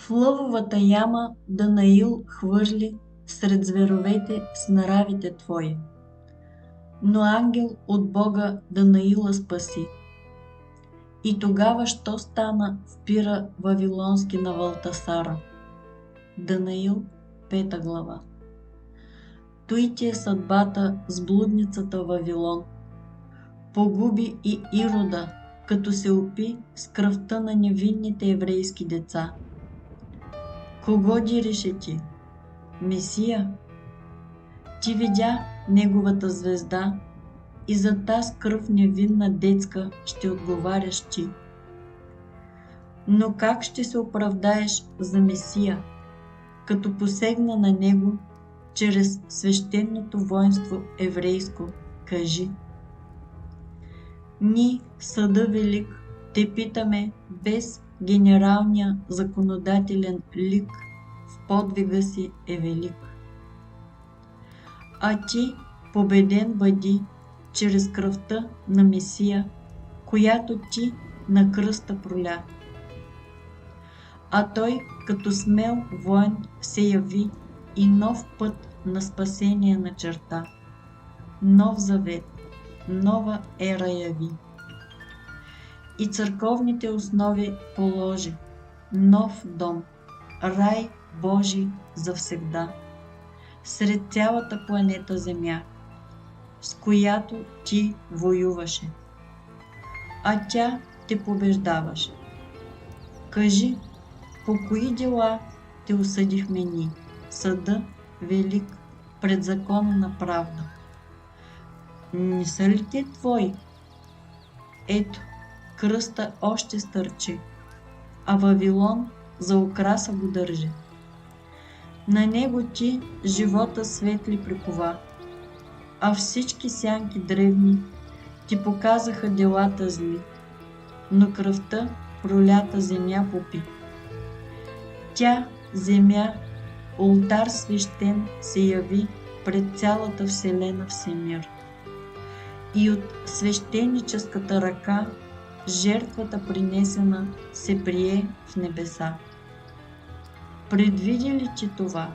В лъвовата яма Данаил хвърли сред зверовете с наравите твои. Но ангел от Бога Данаила спаси. И тогава що стана в пира Вавилонски на Валтасара? Данаил, 5 глава. Той ти е съдбата с блудницата Вавилон. Погуби и Ирода, като се опи с кръвта на невинните еврейски деца. Кого диреше ти? Месия? Ти видя неговата звезда и за таз кръв невинна детска ще отговаряш ти. Но как ще се оправдаеш за Месия, като посегна на него чрез свещеното воинство еврейско? Кажи. Ни, съда велик, те питаме без генералния законодателен лик в подвига си е велик. А ти победен бъди чрез кръвта на Месия, която ти на кръста проля. А той като смел воин се яви и нов път на спасение начерта. Нов завет, нова ера яви. И църковните основи положи, нов дом, рай Божий завсегда, сред цялата планета Земя, с която ти воюваше, а тя те побеждаваше. Кажи, по кои дела те осъдихме ние, съда велик пред закона на правда? Не са ли те твои? Ето, кръста още стърчи, а Вавилон за украса го държи. На него ти живота светли прикова, а всички сянки древни ти показаха делата зли, но кръвта пролята земя попи. Тя, земя, олтар свещен се яви пред цялата вселена всемир. И от свещеническата ръка жертвата принесена се прие в небеса. Предвиди ли ти това,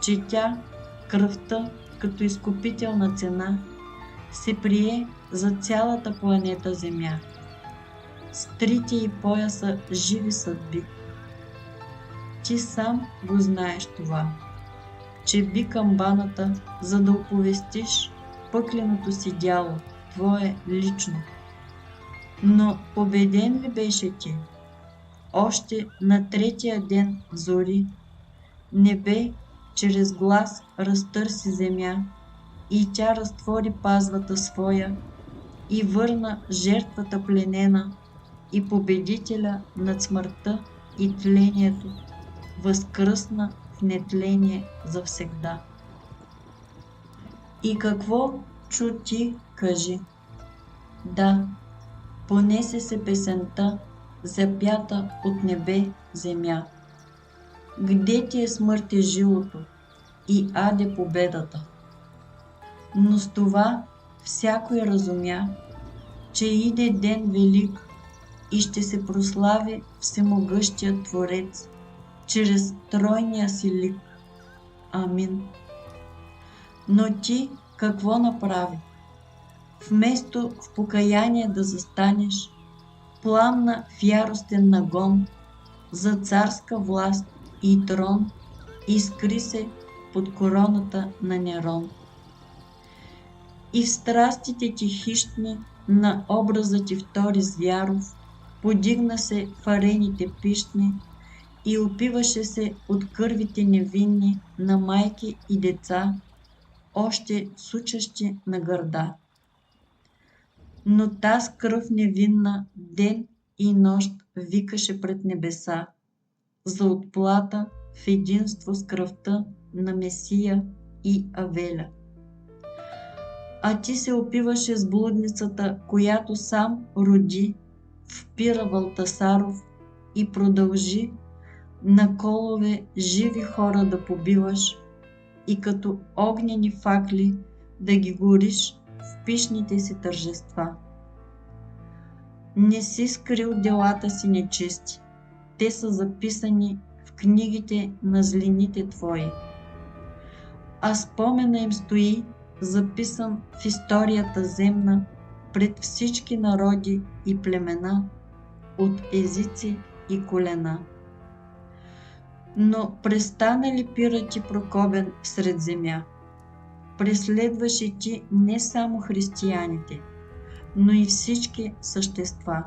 че тя, кръвта, като изкупителна цена, се прие за цялата планета Земя, с трите и пояса живи съдби? Ти сам го знаеш това, че би камбаната, за да оповестиш пъкленото си дяло, твое лично. Но победен ли беше ти? Още на третия ден зори, небе чрез глас разтърси земя и тя разтвори пазвата своя и върна жертвата пленена и победителя над смъртта и тлението възкръсна в нетление завсегда. И какво чу ти, кажи? Да, понесе се песента, запята от небе земя. Где ти е смърти жилото и аде победата? Но с това всякой разумя, че иде ден велик и ще се прослави всемогъщият Творец чрез тройния си лик. Амин. Но ти какво направи? Вместо в покаяние да застанеш, пламна в яростен нагон за царска власт и трон и скри се под короната на Нерон. И в страстите ти хищни на образа ти втори звяров, подигна се в арените пищни и опиваше се от кървите невинни на майки и деца, още сучащи на гърда. Но таз кръв невинна ден и нощ викаше пред небеса за отплата в единство с кръвта на Месия и Авеля. А ти се опиваше с блудницата, която сам роди в пира Валтасаров и продължи на колове живи хора да побиваш и като огнени факли да ги гориш в пишните си тържества. Не си скрил делата си нечисти, те са записани в книгите на злините твои, а спомена им стои записан в историята земна пред всички народи и племена, от езици и колена. Но престана ли пирът ти прокобен сред земя? Преследваше ти не само християните, но и всички същества.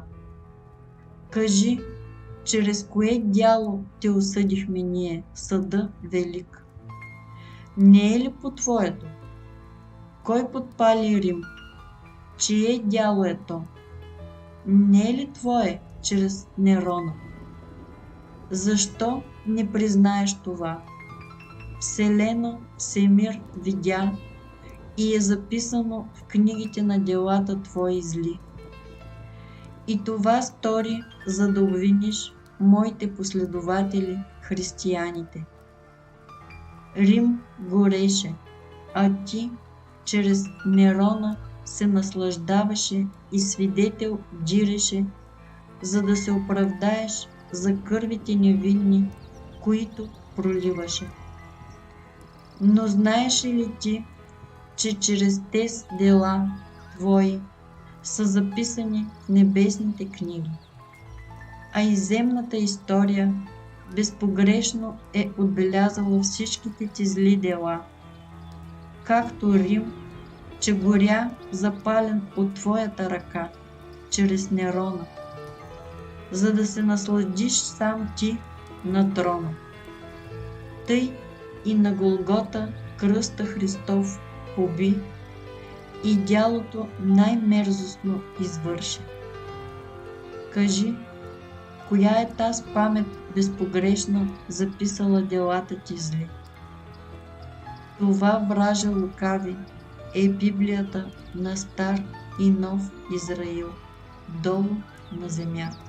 Кажи, чрез кое дяло те осъдихме ние, съда велик? Не е ли по твоето? Кой подпали Рим? Чие дяло е то? Не е ли твое чрез Нерона? Защо не признаеш това? Вселено всемир видя и е записано в книгите на делата твои зли. И това стори, за да обвиниш моите последователи, християните. Рим гореше, а ти чрез Нерона се наслаждаваше и свидетел диреше, за да се оправдаеш за кървите невинни, които проливаше. Но знаеш ли ти, че чрез тез дела твои са записани в небесните книги, а и земната история безпогрешно е отбелязала всичките ти зли дела, както Рим, че горя запален от твоята ръка, чрез Нерона, за да се насладиш сам ти на трона. Тъй и на Голгота кръста Христов поби и дялото най-мерзостно извърши. Кажи, коя е таз памет безпогрешна записала делата ти зли? Това враже лукави е Библията на Стар и Нов Израил, долу на земята.